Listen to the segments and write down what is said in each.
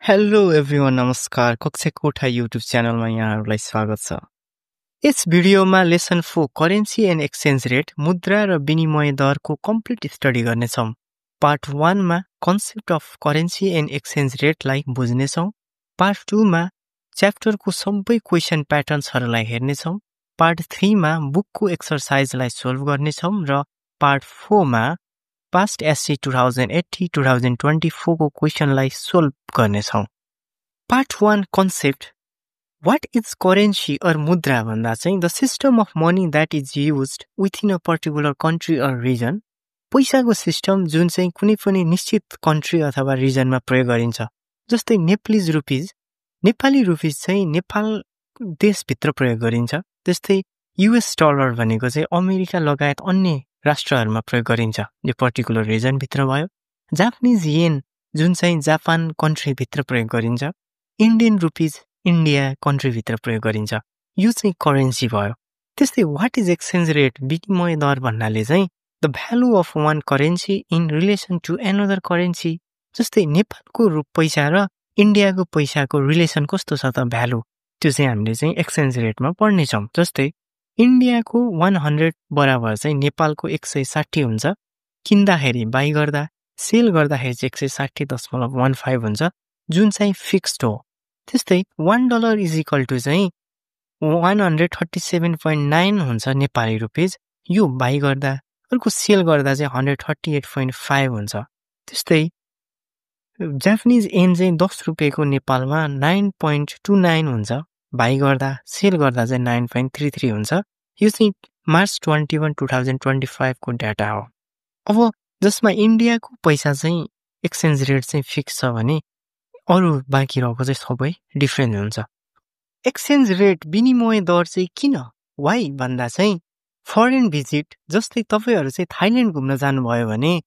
Hello everyone, नमस्कार। कक्षा कोठा युट्युब च्यानलमा यहाँहरूलाई स्वागत छ। यस भिडियोमा lesson 4 currency and exchange rate, मुद्रा र विनिमय दरको कम्प्लिट स्टडी गर्नेछौँ। पार्ट 1 मा concept of currency and exchange रेटलाई बुझ्नेछौँ। पार्ट 2 मा च्याप्टरको सबै क्वेसन प्याटर्न्सहरूलाई हेर्नेछौँ। पार्ट 3 मा बुकको एक्सरसाइजलाई सोल्भ गर्नेछौँ र पार्ट 4 मा पास्ट एससी 2080-2024 को क्वेसनलाई सोल्भ गर्नेछौँ। Part 1 concept, what is currency or मुद्रा भन्दा चाहिँ the system of money that is used within a particular country or region. पैसाको सिस्टम जुन चाहिँ कुनै पनि निश्चित कन्ट्री अथवा रिजनमा प्रयोग गरिन्छ। जस्तै नेपाली रुपिज चाहिँ नेपाल देशभित्र प्रयोग गरिन्छ। त्यस्तै युएस डलर भनेको चाहिँ अमेरिका लगायत अन्य राष्ट्रहरूमा प्रयोग गरिन्छ, यो पर्टिकुलर रिजनभित्र भयो। जापानिज येन जुन चाहिँ जापान कन्ट्रीभित्र प्रयोग गरिन्छ। इन्डियन रुपिज इन्डिया कन्ट्रीभित्र प्रयोग गरिन्छ, यो चाहिँ करेन्सी भयो। त्यस्तै वाट इज एक्सचेन्ज रेट, विनिमय दर भन्नाले चाहिँ the value of one currency in relation to another currency. जस्तै नेपालको पैसा र इन्डियाको पैसाको रिलेसन कस्तो छ त भ्यालु, त्यो चाहिँ हामीले चाहिँ एक्सचेन्ज रेटमा पढ्नेछौँ। जस्तै इन्डियाको 100 बराबर चाहिँ नेपालको 160 हुन्छ। किन्दाखेरि बाई गर्दा, सेल गर्दाखेरि चाहिँ 160.15 हुन्छ, जुन चाहिँ फिक्स्ड हो। त्यस्तै $1 इज इक्वल टु चाहिँ 137.9 हुन्छ नेपाली रुपिज, यो बाई गर्दा। अर्को सेल गर्दा चाहिँ 138.5 हुन्छ। त्यस्तै जापानिज येन चाहिँ 10 रुपियाँको नेपालमा 9.29 हुन्छ, बाई गर्दा, सेल गर्दा चाहिँ 9.33 हुन्छ। यो चाहिँ मार्च 21, 2025 को डाटा हो। अब जसमा इन्डियाको पैसा चाहिँ एक्सचेन्ज रेट चाहिँ फिक्स छ भने अरू बाँकी रहेको चाहिँ सबै डिफ्रेन्ट हुन्छ। एक्सचेन्ज रेट, विनिमय दर चाहिँ किन, वाइ भन्दा चाहिँ फरेन भिजिट, जस्तै तपाईँहरू चाहिँ थाइल्यान्ड घुम्न जानुभयो भने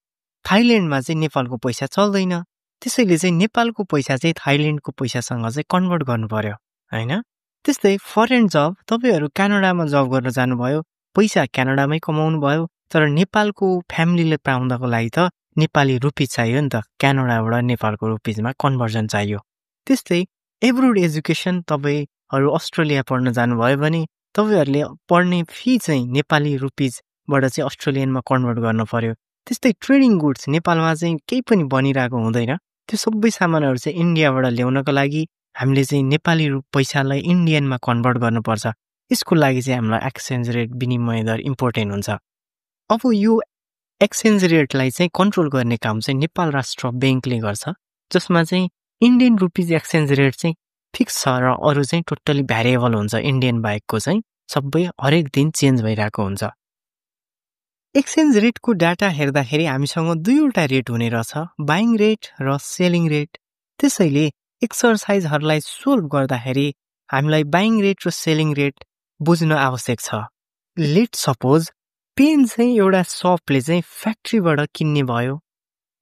थाइल्यान्डमा चाहिँ नेपालको पैसा चल्दैन। त्यसैले चाहिँ नेपालको पैसा चाहिँ थाइल्यान्डको पैसासँग चाहिँ कन्भर्ट गर्नु पर्यो, होइन? त्यस्तै फरेन जब, तपाईँहरू क्यानाडामा जब गर्न जानुभयो, पैसा क्यानाडामै कमाउनु भयो, तर नेपालको फ्यामिलीले पाउनको लागि त नेपाली रुपिज चाहियो नि त, क्यानाडाबाट नेपालको रुपिजमा कन्भर्जन चाहियो। त्यस्तै एब्रोड एजुकेसन, तपाईँहरू अस्ट्रेलिया पढ्न जानुभयो भने तपाईँहरूले पढ्ने फी चाहिँ नेपाली रुपिजबाट चाहिँ अस्ट्रेलियनमा कन्भर्ट गर्नु पर्यो। त्यस्तै ट्रेडिङ गुड्स, नेपालमा चाहिँ केही पनि बनिरहेको हुँदैन, त्यो सबै सामानहरू चाहिँ इन्डियाबाट ल्याउनको लागि हामीले चाहिँ नेपाली पैसालाई इन्डियनमा कन्भर्ट गर्नुपर्छ। यसको लागि चाहिँ हामीलाई एक्सचेन्ज रेट, विनिमय दर इम्पोर्टेन्ट हुन्छ। अब यो एक्सचेन्ज रेटलाई चाहिँ कन्ट्रोल गर्ने काम चाहिँ नेपाल राष्ट्र ब्याङ्कले गर्छ, जसमा चाहिँ इन्डियन रुपिज एक्सचेन्ज रेट चाहिँ फिक्स छ र अरू चाहिँ टोटली भ्यारिएबल हुन्छ। इन्डियन बाहेकको चाहिँ सबै हरेक दिन चेन्ज भइरहेको हुन्छ। एक्सचेन्ज रेटको डाटा हेर्दाखेरि हामीसँग दुईवटा रेट हुने रहेछ, बाइङ रेट र सेलिङ रेट। त्यसैले एक्सरसाइजहरूलाई सोल्भ गर्दाखेरि हामीलाई बाइङ रेट र सेलिङ रेट बुझ्न आवश्यक छ। लेट सपोज पेन चाहिँ एउटा सपले चाहिँ फ्याक्ट्रीबाट किन्ने भयो,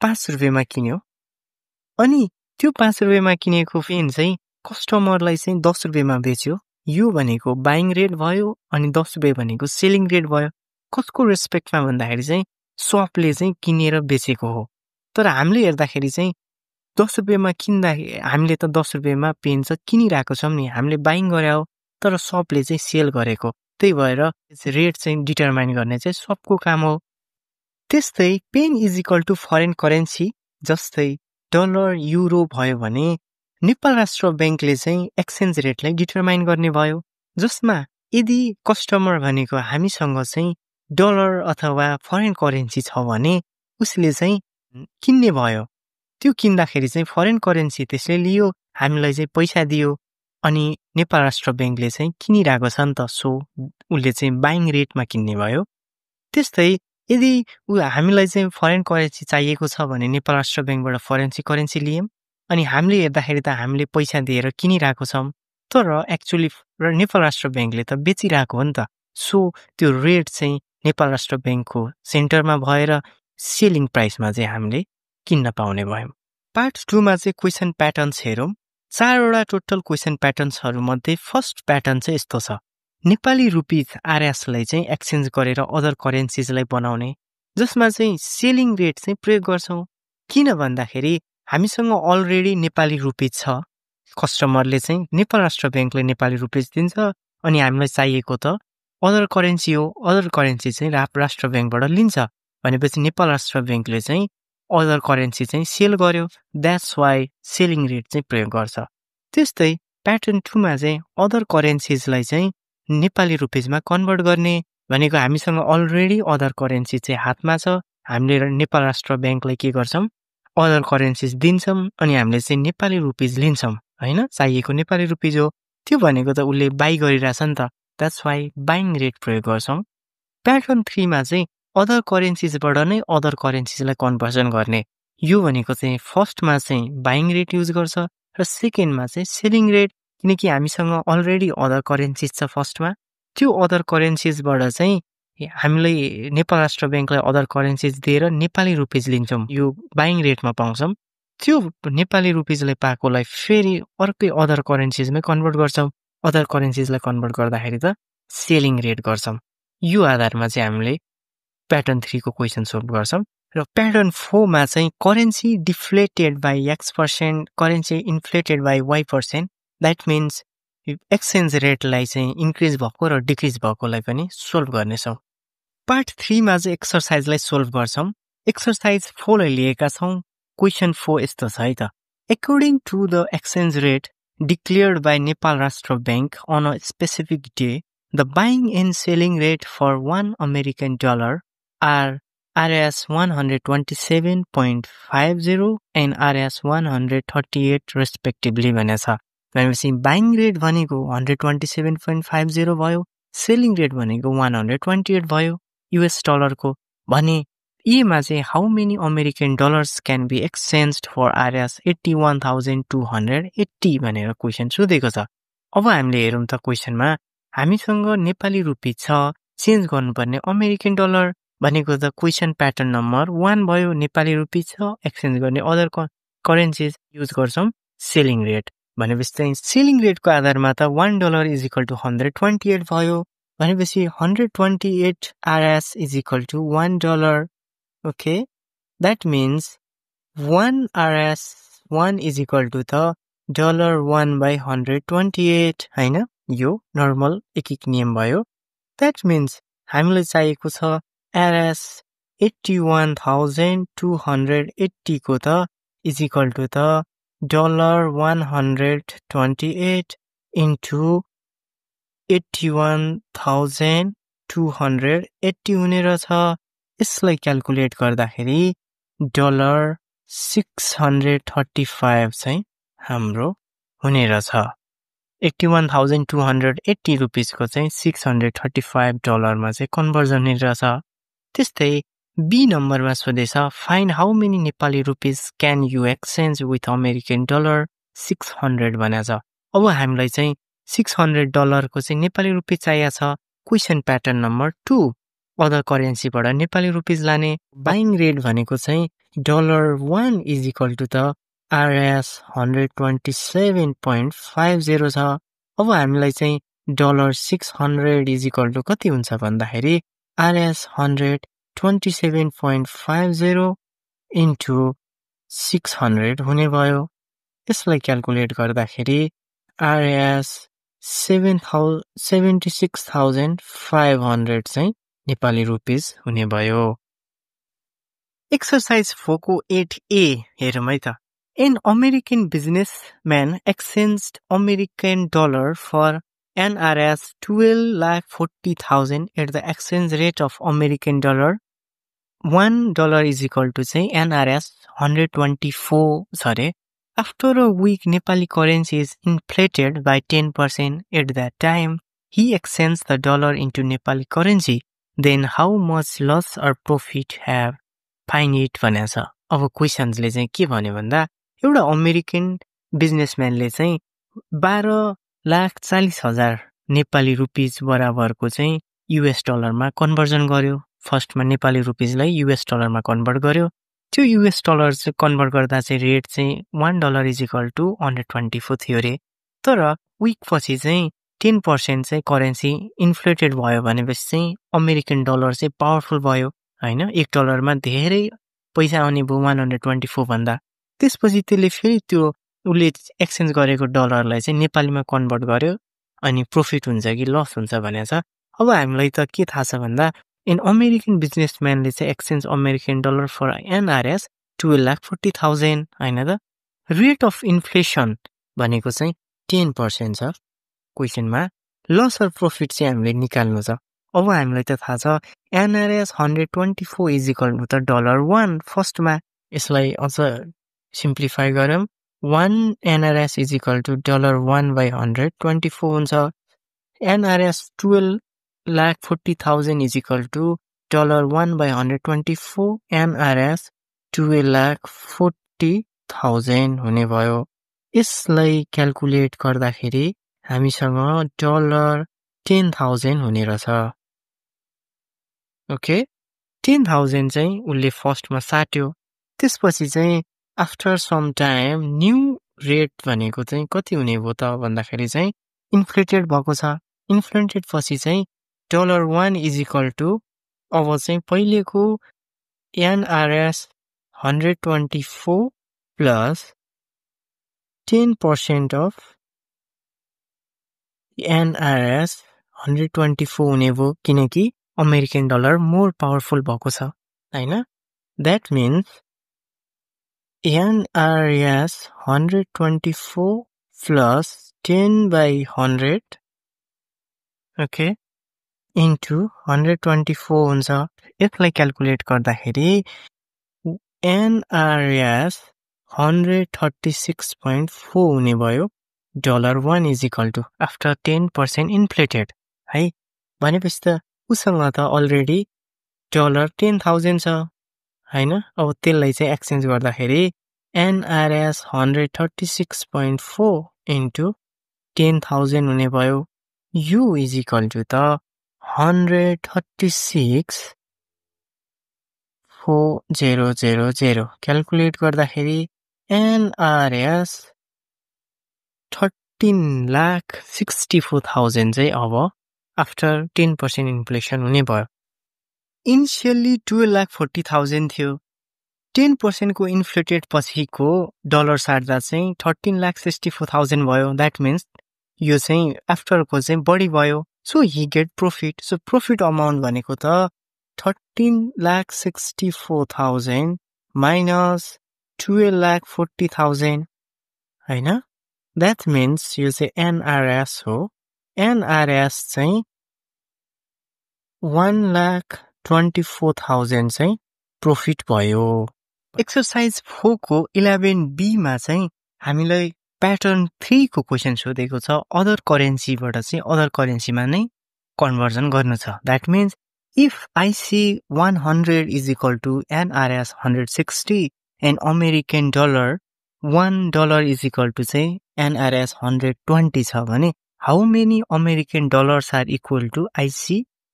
5 रुपियाँमा किन्यो, अनि त्यो 5 रुपियाँमा किनेको पेन चाहिँ कस्टमरलाई चाहिँ 10 रुपियाँमा बेच्यो। यो भनेको बाइङ रेट भयो, अनि 10 रुपियाँ भनेको सेलिङ रेट भयो। कसको रेस्पेक्टमा भन्दाखेरि चाहिँ सपले चाहिँ किनेर बेचेको हो। तर हामीले हेर्दाखेरि चाहिँ 10 रुपियाँमा किन्दा हामीले त 10 रुपियाँमा पेन चाहिँ किनिरहेको छौँ नि, हामीले बाइङ गरे हो, तर सपले चाहिँ सेल गरेको। त्यही भएर रेट चाहिँ डिटरमाइन गर्ने चाहिँ सबको काम हो। त्यस्तै पेन is equal to foreign currency, जस्तै डलर, युरो भयो भने नेपाल राष्ट्र ब्याङ्कले चाहिँ एक्सचेन्ज रेटलाई डिटरमाइन गर्ने भयो, जसमा यदि कस्टमर भनेको हामीसँग चाहिँ डलर अथवा फरेन करेन्सी छ भने उसले चाहिँ किन्ने भयो। त्यो किन्दाखेरि चाहिँ फरेन करेन्सी त्यसले लियो, हामीलाई चाहिँ पैसा दियो, अनि नेपाल राष्ट्र ब्याङ्कले चाहिँ किनिरहेको छ नि त, सो उसले चाहिँ बाइङ रेटमा किन्ने भयो। त्यस्तै यदि हामीलाई चाहिँ फरेन करेन्सी चाहिएको छ भने नेपाल राष्ट्र ब्याङ्कबाट फरेन करेन्सी लियौँ, अनि हामीले हेर्दाखेरि त हामीले पैसा दिएर किनिरहेको छौँ, तर एक्चुअली नेपाल राष्ट्र ब्याङ्कले त बेचिरहेको हो नि त। सो त्यो रेट चाहिँ नेपाल राष्ट्र ब्याङ्कको सेन्टरमा भएर सेलिङ प्राइसमा चाहिँ हामीले किन्न पाउने भयौँ। पार्ट 2 मा चाहिँ क्वेसन प्याटर्न्स हेरौँ। 4वटा टोटल क्वेसन प्याटर्न्सहरूमध्ये फर्स्ट प्याटर्न चाहिँ यस्तो छ, नेपाली रुपिज आरएसलाई चाहिँ एक्सचेन्ज गरेर अदर करेन्सिजलाई बनाउने, जसमा चाहिँ सेलिङ रेट चाहिँ प्रयोग गर्छौँ। किन भन्दाखेरि हामीसँग अलरेडी नेपाली रुपिज छ कस्टमरले चाहिँ नेपाल राष्ट्र ब्याङ्कले नेपाली रुपिज दिन्छ अनि हामीलाई चाहिएको त अदर करेन्सी हो अदर करेन्सी चाहिँ राष्ट्र ब्याङ्कबाट लिन्छ भनेपछि नेपाल राष्ट्र ब्याङ्कले चाहिँ अदर करेन्सी चाहिँ सेल गर्यो द्याट्स वाइ सेलिङ रेट चाहिँ प्रयोग गर्छ त्यस्तै प्याटर्न 2 मा चाहिँ अदर करेन्सिजलाई चाहिँ नेपाली रुपिजमा कन्भर्ट गर्ने भनेको हामीसँग अलरेडी अदर करेन्सी चाहिँ हातमा छ हामीले नेपाल राष्ट्र ब्याङ्कलाई के गर्छौं अदर करेन्सिज दिन्छौं अनि हामीले चाहिँ नेपाली रुपिज लिन्छौं हैन चाहिएको नेपाली रुपिज हो त्यो भनेको त उले बाइ गरिराछ नि त द्याट्स वाइ बाइङ रेट प्रयोग गर्छौं प्याटर्न 3 मा चाहिँ अदर करेन्सिजबाट नै अदर करेन्सिजलाई कन्भर्जन गर्ने यो भनेको चाहिँ फर्स्टमा चाहिँ बाइङ रेट युज गर्छ र सेकेन्डमा चाहिँ सेलिङ रेट किनकि हामीसँग अलरेडी अदर करेन्सिज छ फर्स्टमा त्यो अदर करेन्सिजबाट चाहिँ हामीले नेपाल राष्ट्र ब्याङ्कलाई अदर करेन्सिज दिएर नेपाली रुपिज लिन्छौं यो बाइङ रेटमा पाउँछौं त्यो नेपाली रुपिजलाई पाएकोलाई फेरि अर्कै अदर करेन्सिजमै कन्भर्ट गर्छौं अदर करेन्सिजलाई कन्भर्ट गर्दाखेरि त सेलिङ रेट गर्छौं यो आधारमा चाहिँ हामीले प्याटर्न 3 को क्वेशन सोल्भ गर्छौं र प्याटर्न 4 मा चाहिँ currency deflated by X%, currency inflated by Y%, that means exchange रेटलाई चाहिँ इन्क्रिज भएको र डिक्रिज भएकोलाई पनि सोल्भ गर्नेछौं पार्ट 3 मा चाहिँ एक्सरसाइजलाई सोल्भ गर्छौं एक्सरसाइज 4 लाई लिएका छौं क्वेशन 4 यस्तो छ है त according to the exchange rate declared by Nepal Rashtra Bank on a specific day, the buying and selling rate for $1 American are Rs 127.50 and Rs 138 respectively भनेछ भनेपछि बाइङ रेट भनेको 127.50 भयो सेलिङ रेट भनेको 128 भयो US डलरको भने यीमा चाहिँ how many American dollars can be exchanged for Rs 81,280 भनेर क्वेशन सोधेको छ अब हामीले हेरौं त क्वेशनमा हामीसँग नेपाली रुपिज छ चेन्ज गर्नुपर्ने अमेरिकन डलर भनेको त क्वेशन प्याटर्न नम्बर 1 भयो नेपाली रुपिज छ एक्सचेन्ज गर्ने अदर करेन्सिज युज गर्छौं सेलिङ रेट भनेपछि चाहिँ सेलिङ रेटको आधारमा त $1 इज इक्वल टु 128 भयो भनेपछि 128 Rs is equal to $1 okay that means 1 Rs 1 is equal to the $1 by 128 हैन यो नर्मल एक नियम भयो that means हामीलाई चाहिएको छ Rs 81,280 को त is equal to the $128 into 81,280 हुने रहेछ यसलाई क्याल्कुलेट गर्दाखेरि $635 चाहिँ हाम्रो हुने रहेछ 81,280 रुपीसको चाहिँ $635 मा चाहिँ कन्भर्जन हुने रहेछ त्यस्तै बी नम्बरमा सोधेछ find how many Nepali rupees can you exchange with American dollar 600 भनेछ अब हामीलाई चाहिँ $600 को चाहिँ नेपाली रुपीस चाहिएको छ क्वेशन प्याटर्न नम्बर 2 अदर करेन्सीबाट नेपाली रुपीस लाने बाइङ रेट भनेको चाहिँ $1 is equal to the Rs 127.50 छ अब हामीलाई चाहिँ $600 इज इक्वल टु कति हुन्छ भन्दाखेरि Rs 127.50 इन्टु 600 हुने भयो यसलाई क्याल्कुलेट गर्दाखेरि Rs 76,500 चाहिँ नेपाली रुपीस हुने भयो एक्सरसाइज 4 को 8A हेरौँ है त An American businessman exchanged American dollar for Rs 12,40,000 at the exchange rate of American dollar. $1 is equal to say Rs 124. Sorry. After a week, Nepali currency is inflated by 10% at that time. He exchanged the dollar into Nepali currency. Then how much loss or profit have? Find it भनेछ अब क्वेशन्सले चाहिँ के भन्यो भन्दा एउटा American बिजनेसम्यानले चाहिँ 12,40,000 Nepali rupees बराबरको चाहिँ US डलरमा कन्भर्जन गर्यो फर्स्टमा नेपाली रुपीसलाई US डलरमा कन्भर्ट गर्यो त्यो US डलर चाहिँ कन्भर्ट गर्दा चाहिँ रेट चाहिँ $1 इज इक्वल टु 124 थियो रे तर विक पछि चाहिँ 10% चाहिँ करेन्सी इन्फ्लेटेड भयो भनेपछि चाहिँ अमेरिकन डलर चाहिँ पावरफुल भयो हैन $1 मा धेरै पैसा आउने भयो 124 भन्दा त्यसपछि त्यसले फेरि त्यो उसले एक्सचेन्ज गरेको डलरलाई चाहिँ नेपालीमा कन्भर्ट गर्यो अनि प्रॉफिट हुन्छ कि लस हुन्छ भनेछ अब हामीलाई त के थाहा छ भन्दा इन अमेरिकन बिजनेसम्यानले चाहिँ exchange American dollar for NRS 12,40,000 हैन त रेट अफ इन्फ्लेसन भनेको चाहिँ 10% छ क्वेशनमा लस अर प्रॉफिट चाहिँ हामीले निकाल्नु छ अब हामीलाई त थाहा छ एनआरएस 124 इज इक्वल टु त $1 फर्स्टमा यसलाई अझ सिम्प्लिफाई गरौँ 1 NRS is equal to $1/124 हुन्छ NRS 12,40,000 is equal to $1/124 NRS 12,40,000 हुने भयो यसलाई क्याल्कुलेट गर्दाखेरि हामीसँग $10,000 हुने रहेछ ओके 10,000 चाहिँ उले फर्स्टमा साट्यो त्यसपछि चाहिँ after some time new rate भनेको चाहिँ कति हुने भयो त भन्दाखेरि चाहिँ इन्फ्लेटेड भएको छ इन्फ्लेटेड पछि चाहिँ $1 इज इक्वल टु अब चाहिँ पहिलेको NRS 124 प्लस 10% अफ NRS 124 हुने भयो किनकि अमेरिकन डलर मोर पावरफुल भएको छ हैन that means NRS 124 plus 10/100 okay into 124 हुन्छ यसलाई क्याल्कुलेट गर्दाखेरि NRS 136.4 हुने भयो $1 is equal to after 10% inflated है भनेपछि त उसँग त अलरेडी $10,000 छ हैन अब त्यसलाई चाहिँ एक्सचेन्ज गर्दाखेरि NRS 136.4 into 10,000 हुने भयो U is equal to त 136,400 क्याल्कुलेट गर्दाखेरि NRS 13,64,000 चाहिँ अब आफ्टर 10% इन्फ्लेसन हुने भयो इनिशियली 12,40,000 थियो 10% को इन्फ्लेटेड पछिको डलर साट्दा चाहिँ 13,64,000 भयो दैट मीन्स यो चाहिँ आफ्टरको चाहिँ बढी भयो so he get profit so profit amount भनेको त 13,64,000 माइनस 12,40,000 हैन दैट मीन्स यो चाहिँ NRS हो NRS चाहिँ 1,24,000 चाहिँ प्रॉफिट भयो एक्सरसाइज 4 को 11B मा चाहिँ हामीलाई प्याटर्न 3 को क्वेशन सोधेको छ अदर करेन्सीबाट चाहिँ अदर करेन्सीमा नै कन्भर्जन गर्नु छ that means if IC 100 is equal to NRS 160 and American dollar $1 is equal to चाहिँ NRS 120 छ भने how many American dollars are equal to IC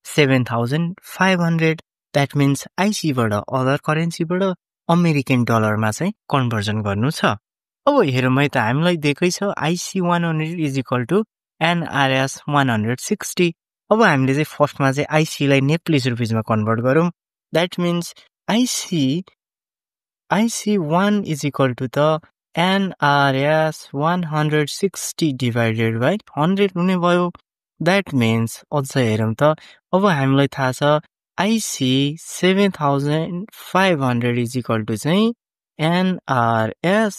7,500 that means IC बाट अदर करेन्सीबाट अमेरिकन डलरमा चाहिँ conversion गर्नु छ अब हेरौँ है त हामीलाई दिएकै छ IC 100 is equal to NRS 160 अब हामीले चाहिँ फर्स्टमा चाहिँ IC लाई नेपाली रुपीजमा कन्भर्ट गरौँ that means IC 1 is equal to the NRS 160 divided by 100 हुने भयो दैट मीन्स अझ हेरौँ त अब हामीलाई थाहा छ IC 7,500 is equal to चाहिँ NRS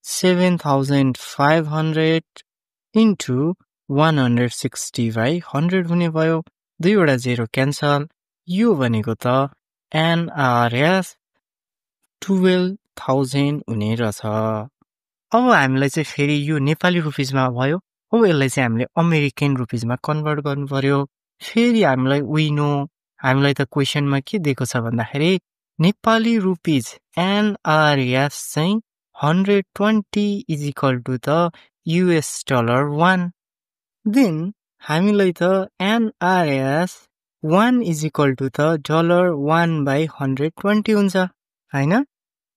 7,500 into 160 by 100 हुने भयो दुईवटा जेरो क्यान्सल यो भनेको त NRS 12,000 हुने रहेछ अब हामीलाई चाहिँ फेरि यो नेपाली रुपीजमा भयो अब यसलाई चाहिँ हामीले अमेरिकन रुपीजमा कन्भर्ट गर्नु पर्यो फेरि हामीलाई नो हामीलाई त क्वेशनमा के दिएको छ भन्दाखेरि नेपाली रुपीज NRS चाहिँ 120 is equal to the US dollar 1 then हामीलाई त NRS 1 is equal to the $1/120 हुन्छ हैन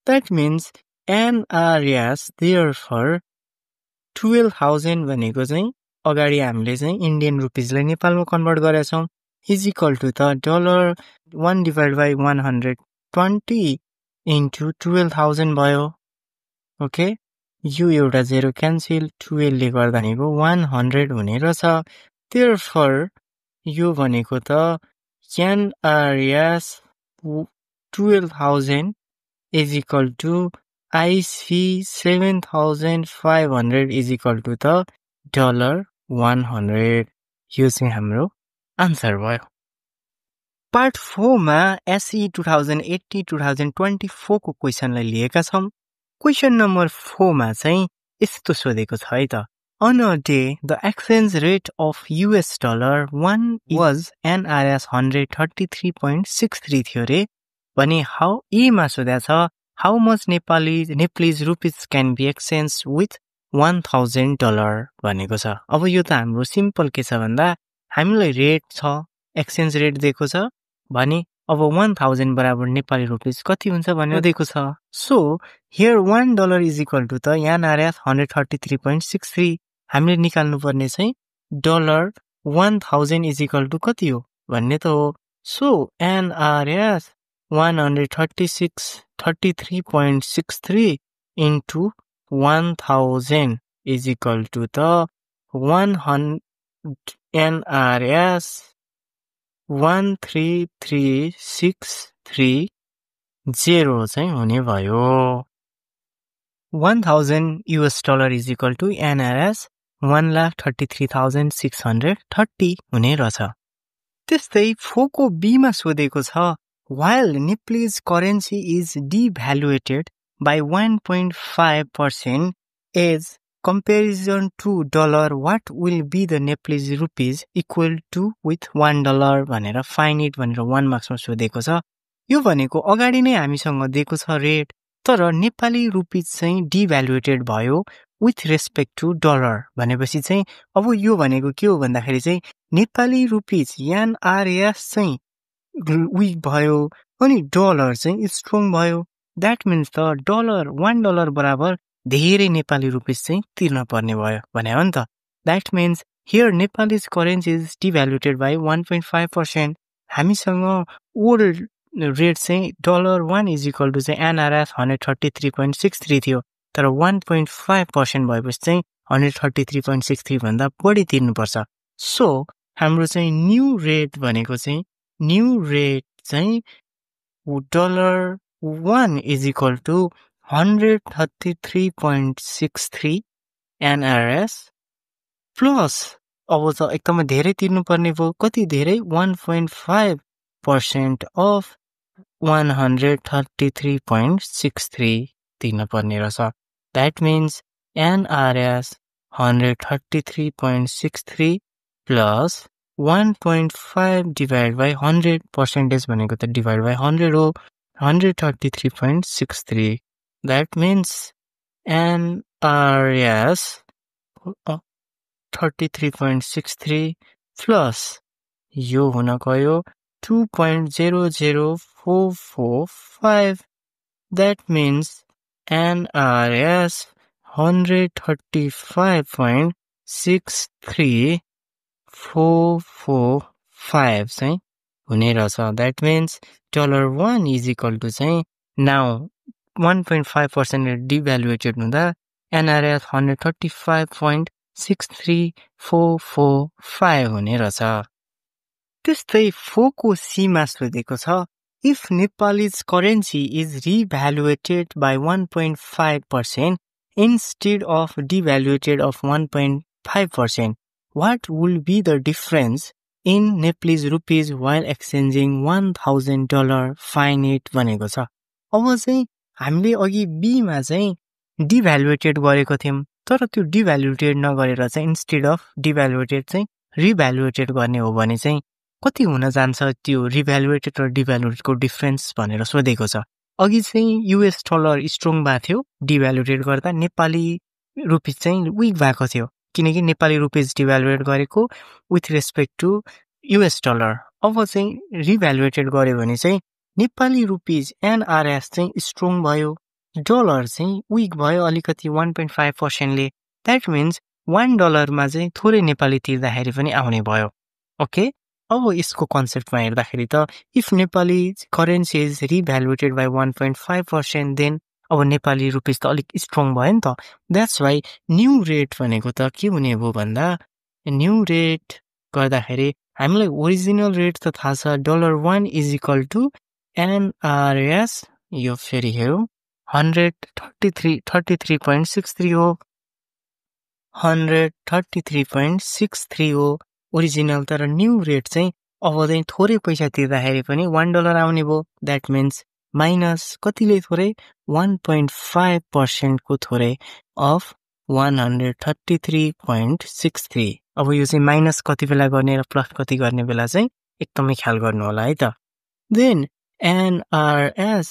that means NRS therefore 12,000 भनेको चाहिँ अगाडि हामीले चाहिँ इन्डियन रुपीजलाई नेपालमा convert गरेछौं is equal to the $1 divided by 120 into 12,000 भयो ओके यो एउटा 0 क्यान्सल 12 ले गर्दा भनेको 100 हुने रहेछ therefore यो भनेको त NRS 12,000 is equal to IC 7,500 is equal to the $100 यो चाहिँ हाम्रो आन्सर भयो पार्ट 4 मा SE 2080-2024 को क्वेशनलाई लिएका छौं क्वेशन नम्बर 4 मा चाहिँ यस्तो सोधेको छ है त On a day, the exchange rate of US dollar 1 was NRS 133.63 थियो रे भने how E मा सोधेको छ how much Nepalese rupees can be exchanged with $1,000 भनेको छ अब यो त हाम्रो सिम्पल के छ भन्दा हामीलाई रेट छ एक्सचेन्ज रेट दिएको छ भने अब 1000 बराबर नेपाली रुपीस कति हुन्छ भनेर दिएको छ so here $1 is equal to त NRS 133.63 हामीले निकाल्नु पर्ने चाहिँ $1000 इज इक्वल टु कति हो भन्ने त हो so NRS 133.63 into 1000 is equal to the 100 NRS 133.630 चाहिँ हुने भयो 1000 US dollar is equal to NRS 1,33,630 हुने रहेछ त्यस्तै 4 को B मा सोधेको छ while Nepalese currency is devaluated by 1.5% as comparison to dollar what will be the Nepalese rupees equal to with $1 भनेर find it भनेर 1 मार्क्स मा सोधेको छ यो भनेको अगाडि नै हामीसँग दिएको छ रेट तर नेपाली रुपीज चाहिँ डिभ्यालुएटेड भयो with respect to dollar भनेपछि चाहिँ अब यो भनेको के हो भन्दाखेरि चाहिँ नेपाली रुपीज NRS चाहिँ weak भयो अनि डलर चाहिँ स्ट्रङ भयो that means the $1 बराबर धेरै नेपाली रुपीस चाहिँ तिर्न पर्ने भयो भने हो नि त that means here Nepalese currency is devaluated by 1.5% हामीसँग ओल्ड रेट चाहिँ $1 is equal to चाहिँ NRS 133.63 थियो तर 1.5% भएपछि चाहिँ 133.63 भन्दा बढी तिर्नुपर्छ सो हाम्रो चाहिँ न्यू रेट भनेको चाहिँ न्यू रेट चाहिँ $1 is equal to 133.63 NRS plus अब त एकदमै धेरै तिर्नु पर्ने भयो कति धेरै 1.5% of 133.63 तिर्न पर्ने रहेछ that means NRS 133.63 plus 1.5 divided by 100 percentage भनेको त divided by 100 हो 133.63 that means NRS 33.63 plus यो हुन गयो 2.00445 that means NRS 135.6345 चाहिँ हुने रहेछ that means $1 is equal to चाहिँ now 1.5% devaluated हुँदा NRS 135.63445 हुने रहेछ त्यस्तै 4 को C मा सोधेको छ if Nepalese currency is revaluated by 1.5% instead of devaluated of 1.5% what will be the difference in Nepalese rupees while exchanging $1,000 find it भनेको छ अब चाहिँ हामीले अघि B मा चाहिँ devaluated गरेको थियौं तर त्यो devaluated नगरेर चाहिँ instead of devaluated चाहिँ revaluated गर्ने हो भने चाहिँ कति हुन जान्छ त्यो revaluated र devaluated को डिफरेन्स भनेर सोधेको छ अघि चाहिँ US डलर स्ट्रङ भएको थियो devaluated गर्दा नेपाली रुपीज चाहिँ वीक भएको थियो किनकि नेपाली रुपीज डिभ्यालुएट गरेको with respect to US dollar अब चाहिँ रिभ्यालुएटेड गर्यो भने चाहिँ नेपाली रुपीज NRS चाहिँ स्ट्रङ भयो डलर चाहिँ वीक भयो अलिकति 1.5% ले दैट मीन्स $1 मा चाहिँ थोरै नेपाली तिर्दाखेरि पनि आउने भयो ओके अब यसको कन्सेप्टमा हेर्दाखेरि त if Nepali currency is revalued by 1.5% then अब नेपाली रुपिस त अलिक स्ट्रङ भयो नि त द्याट्स वाइ न्यू रेट भनेको त के हुने भयो भन्दा न्यू रेट गर्दाखेरि हामीलाई ओरिजिनल रेट त थाहा छ $1 इज इक्वल टु NRS यो फेरि हेरौँ 133.63 हो 133.63 हो ओरिजिनल तर न्यू रेट चाहिँ अब चाहिँ थोरै पैसा तिर्दाखेरि पनि $1 आउने भयो द्याट मिन्स माइनस कतिले थोरै 1.5% को थोरै अफ 133.63 अब यो चाहिँ माइनस कति बेला गर्ने र प्लस कति गर्ने बेला चाहिँ एकदमै ख्याल गर्नु होला है त then NRS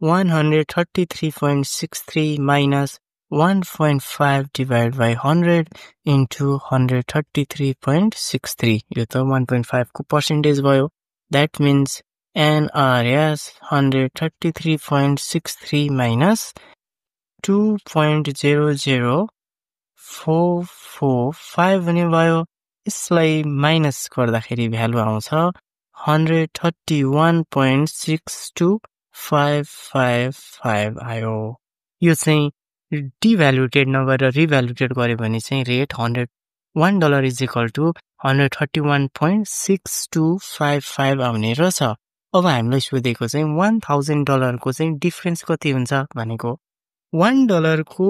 133.63 minus 1.5 divided by 100 into 133.63 यो त 1.5 को percentage भयो that means NRS 133.63 minus 2.00445 हुने भयो यसलाई माइनस गर्दाखेरि भ्यालु आउँछ 131.6255 आयो यो चाहिँ डिभ्यालुटेड नगरेर रिभ्यालुटेड गर्यो भने चाहिँ रेट $1 इज इक्वल टु 131.6255 आउने रहेछ अब हामीलाई सोधेको चाहिँ $1,000 को चाहिँ डिफरेन्स कति हुन्छ भनेको $1 को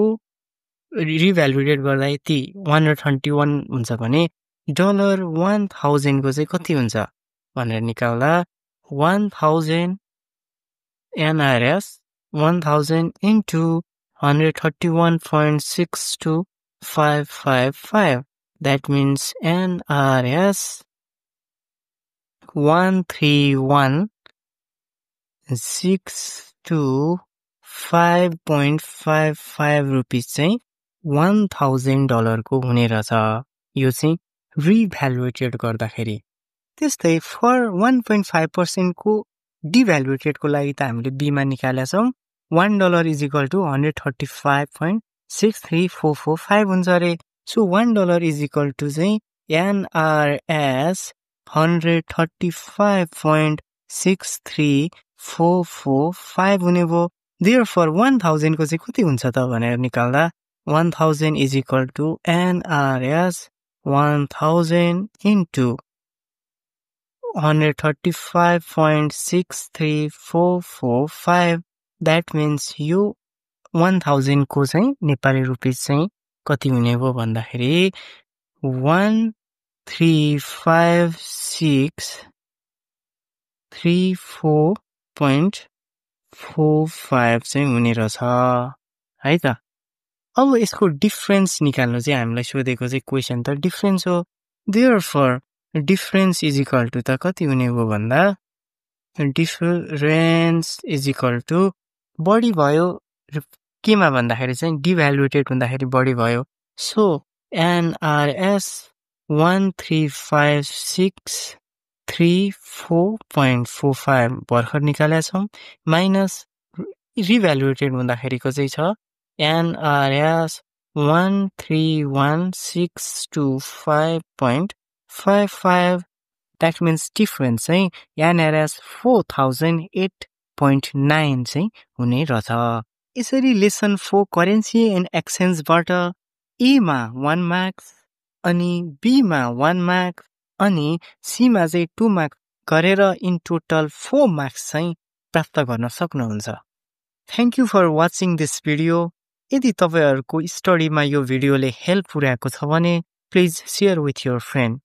रिभ्यालुटेड गर्दा यति 131 हुन्छ भने $1,000 को चाहिँ कति हुन्छ भनेर निकाल्दा 1,000 NRS 1,000 into 131.62555 that means NRS 131,625.55 rupees चाहिँ $1,000 को हुने रहेछ यो चाहिँ रिभ्यालुएटेड गर्दाखेरि त्यस्तै फर 1.5% को डिभ्यालुएटेड को लागि त हामीले B मा निकालेका छौं $1 इज इक्वल टु 135.63445 हुन्छ रे सो $1 इज इक्वल टु चाहिँ NRS 135.63445 हुने भयो देयरफोर 1000 को चाहिँ कति हुन्छ त भनेर निकाल्दा 1000 is equal to NRS 1000 into 135.63445 that means यो 1000 को चाहिँ नेपाली रुपीस चाहिँ कति हुने भयो भन्दाखेरि 135634.45 चाहिँ हुने रहेछ है त अब यसको डिफरेन्स निकाल्नु चाहिँ हामीलाई सोधेको चाहिँ क्वेशन त डिफरेन्स हो therefore difference is equal to त कति हुने भयो भन्दा डिफरेन्स इज इक्वल टु बढी भयो केमा भन्दाखेरि चाहिँ डिभ्यालुएटेड हुँदाखेरि बढी भयो सो NRS 13563.45 भर्खर निकालेका छौं माइनस रिभ्यालुएटेड हुँदाखेरिको चाहिँ छ NRS 131,625.55 that means difference चाहिँ NRS 4008.9 चाहिँ हुने रहेछ यसरी लेसन 4 करेन्सी एन्ड एक्सचेन्ज बाट A मा 1 मार्क्स अनि B मा 1 मार्क्स अनि C मा चाहिँ 2 मार्क्स गरेर इन टोटल 4 मार्क्स चाहिँ प्राप्त गर्न सक्नुहुन्छ thank you for watching this video यदि तपाईहरुको स्टडीमा यो भिडियोले हेल्प पुर्याएको छ भने please share with your friend